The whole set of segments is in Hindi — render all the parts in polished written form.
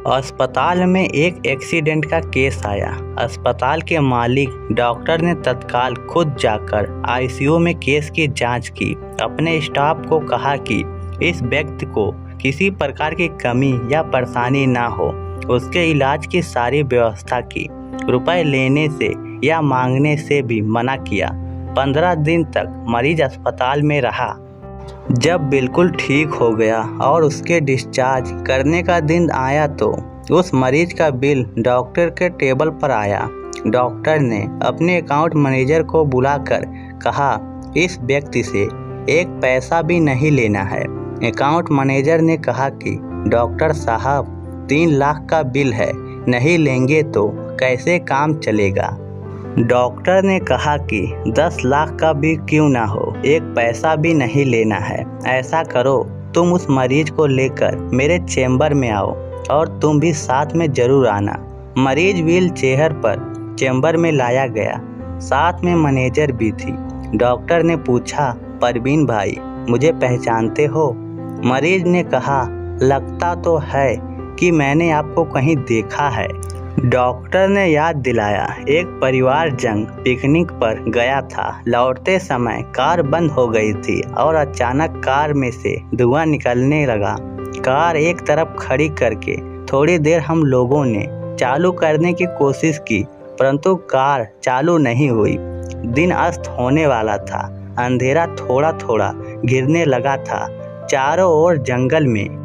अस्पताल में एक एक्सीडेंट का केस आया। अस्पताल के मालिक डॉक्टर ने तत्काल खुद जाकर आईसीयू में केस की जांच की। अपने स्टाफ को कहा कि इस व्यक्ति को किसी प्रकार की कमी या परेशानी ना हो। उसके इलाज की सारी व्यवस्था की। रुपए लेने से या मांगने से भी मना किया। 15 दिन तक मरीज अस्पताल में रहा। जब बिल्कुल ठीक हो गया और उसके डिस्चार्ज करने का दिन आया तो उस मरीज का बिल डॉक्टर के टेबल पर आया। डॉक्टर ने अपने अकाउंट मैनेजर को बुलाकर कहा, इस व्यक्ति से एक पैसा भी नहीं लेना है। अकाउंट मैनेजर ने कहा कि डॉक्टर साहब 3 लाख का बिल है, नहीं लेंगे तो कैसे काम चलेगा। डॉक्टर ने कहा कि 10 लाख का भी क्यों ना हो, एक पैसा भी नहीं लेना है। ऐसा करो, तुम उस मरीज को लेकर मेरे चेंबर में आओ और तुम भी साथ में जरूर आना। मरीज व्हील चेयर पर चेंबर में लाया गया। साथ में मैनेजर भी थी। डॉक्टर ने पूछा, परवीन भाई मुझे पहचानते हो? मरीज ने कहा, लगता तो है कि मैंने आपको कहीं देखा है। डॉक्टर ने याद दिलाया, एक परिवार जंग पिकनिक पर गया था। लौटते समय कार बंद हो गई थी और अचानक कार में से धुआं निकलने लगा। कार एक तरफ खड़ी करके थोड़ी देर हम लोगों ने चालू करने की कोशिश की, परंतु कार चालू नहीं हुई। दिन अस्त होने वाला था। अंधेरा थोड़ा थोड़ा घिरने लगा था। चारों ओर जंगल में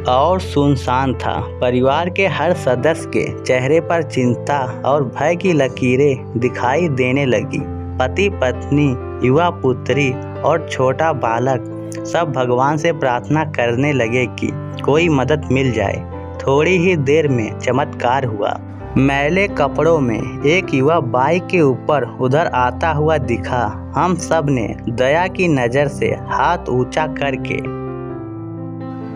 और सुनसान था। परिवार के हर सदस्य के चेहरे पर चिंता और भय की लकीरें दिखाई देने लगी। पति पत्नी, युवा पुत्री और छोटा बालक सब भगवान से प्रार्थना करने लगे कि कोई मदद मिल जाए। थोड़ी ही देर में चमत्कार हुआ। मैले कपड़ों में एक युवा बाइक के ऊपर उधर आता हुआ दिखा। हम सब ने दया की नज़र से हाथ ऊंचा करके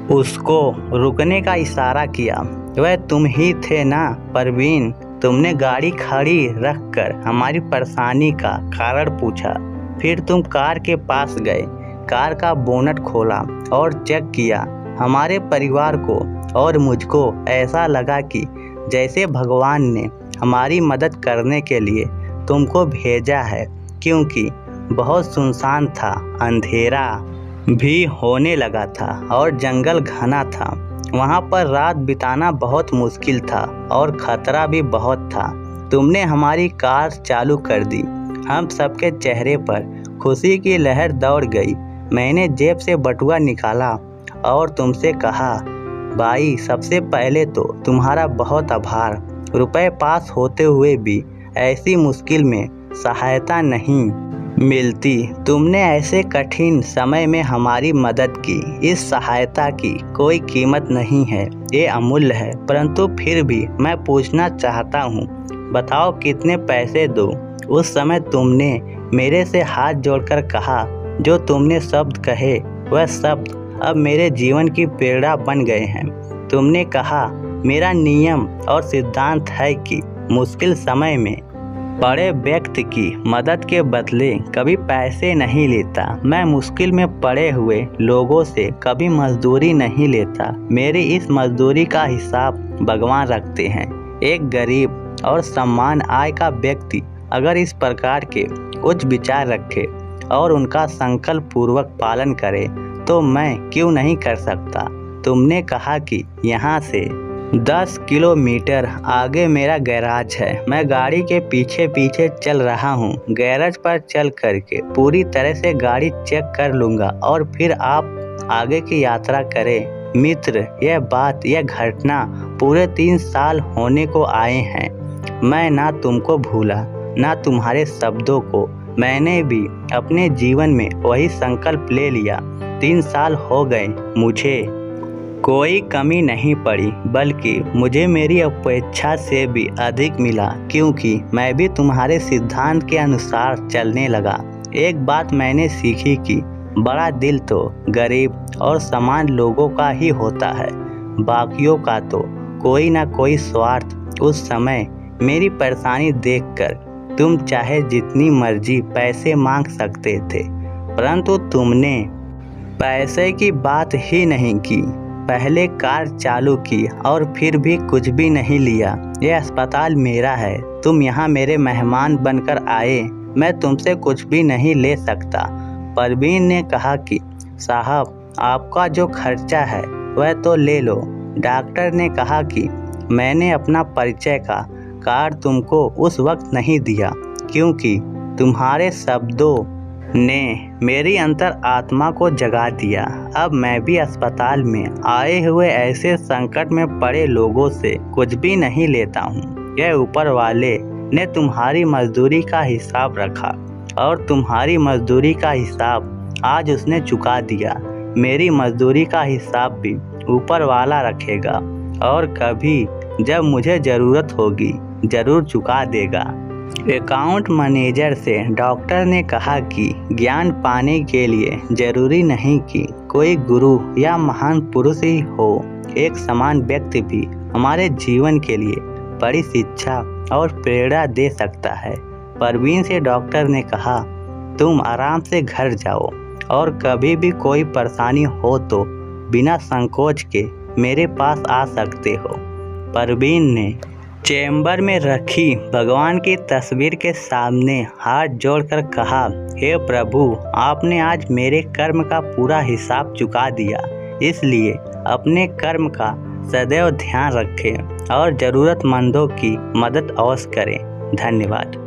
उसको रुकने का इशारा किया। वह तुम ही थे ना परवीन? तुमने गाड़ी खड़ी रखकर हमारी परेशानी का कारण पूछा। फिर तुम कार के पास गए, कार का बोनट खोला और चेक किया। हमारे परिवार को और मुझको ऐसा लगा कि जैसे भगवान ने हमारी मदद करने के लिए तुमको भेजा है, क्योंकि बहुत सुनसान था। अंधेरा भी होने लगा था और जंगल घना था। वहाँ पर रात बिताना बहुत मुश्किल था और खतरा भी बहुत था। तुमने हमारी कार चालू कर दी। हम सबके चेहरे पर खुशी की लहर दौड़ गई। मैंने जेब से बटुआ निकाला और तुमसे कहा, भाई सबसे पहले तो तुम्हारा बहुत आभार। रुपए पास होते हुए भी ऐसी मुश्किल में सहायता नहीं मिलती। तुमने ऐसे कठिन समय में हमारी मदद की। इस सहायता की कोई कीमत नहीं है, ये अमूल्य है। परंतु फिर भी मैं पूछना चाहता हूँ, बताओ कितने पैसे दूँ? उस समय तुमने मेरे से हाथ जोड़कर कहा, जो तुमने शब्द कहे वह शब्द अब मेरे जीवन की प्रेरणा बन गए हैं। तुमने कहा, मेरा नियम और सिद्धांत है कि मुश्किल समय में बड़े व्यक्ति की मदद के बदले कभी पैसे नहीं लेता। मैं मुश्किल में पड़े हुए लोगों से कभी मजदूरी नहीं लेता। मेरी इस मजदूरी का हिसाब भगवान रखते हैं। एक गरीब और समान आय का व्यक्ति अगर इस प्रकार के उच्च विचार रखे और उनका संकल्प पूर्वक पालन करे तो मैं क्यों नहीं कर सकता। तुमने कहा कि यहाँ से 10 किलोमीटर आगे मेरा गैराज है। मैं गाड़ी के पीछे पीछे चल रहा हूँ। गैराज पर चल करके पूरी तरह से गाड़ी चेक कर लूँगा और फिर आप आगे की यात्रा करें। मित्र, यह घटना पूरे 3 साल होने को आए हैं। मैं ना तुमको भूला ना तुम्हारे शब्दों को। मैंने भी अपने जीवन में वही संकल्प ले लिया। 3 साल हो गए, मुझे कोई कमी नहीं पड़ी, बल्कि मुझे मेरी अपेक्षा से भी अधिक मिला, क्योंकि मैं भी तुम्हारे सिद्धांत के अनुसार चलने लगा। एक बात मैंने सीखी कि बड़ा दिल तो गरीब और समान लोगों का ही होता है, बाकियों का तो कोई ना कोई स्वार्थ। उस समय मेरी परेशानी देखकर तुम चाहे जितनी मर्जी पैसे मांग सकते थे, परंतु तुमने पैसे की बात ही नहीं की। पहले कार चालू की और फिर भी कुछ भी नहीं लिया। यह अस्पताल मेरा है, तुम यहाँ मेरे मेहमान बनकर आए, मैं तुमसे कुछ भी नहीं ले सकता। परवीन ने कहा कि साहब, आपका जो खर्चा है वह तो ले लो। डॉक्टर ने कहा कि मैंने अपना परिचय का कार्ड तुमको उस वक्त नहीं दिया क्योंकि तुम्हारे शब्दों ने मेरी अंतर आत्मा को जगा दिया। अब मैं भी अस्पताल में आए हुए ऐसे संकट में पड़े लोगों से कुछ भी नहीं लेता हूँ। यह ऊपर वाले ने तुम्हारी मजदूरी का हिसाब रखा और तुम्हारी मजदूरी का हिसाब आज उसने चुका दिया। मेरी मजदूरी का हिसाब भी ऊपर वाला रखेगा और कभी जब मुझे ज़रूरत होगी ज़रूर चुका देगा। अकाउंट मैनेजर से डॉक्टर ने कहा कि ज्ञान पाने के लिए ज़रूरी नहीं कि कोई गुरु या महान पुरुष ही हो, एक समान व्यक्ति भी हमारे जीवन के लिए बड़ी शिक्षा और प्रेरणा दे सकता है। परवीन से डॉक्टर ने कहा, तुम आराम से घर जाओ और कभी भी कोई परेशानी हो तो बिना संकोच के मेरे पास आ सकते हो। परवीन ने चैम्बर में रखी भगवान की तस्वीर के सामने हाथ जोड़कर कहा, हे प्रभु, आपने आज मेरे कर्म का पूरा हिसाब चुका दिया, इसलिए अपने कर्म का सदैव ध्यान रखें और ज़रूरतमंदों की मदद अवश्य करें। धन्यवाद।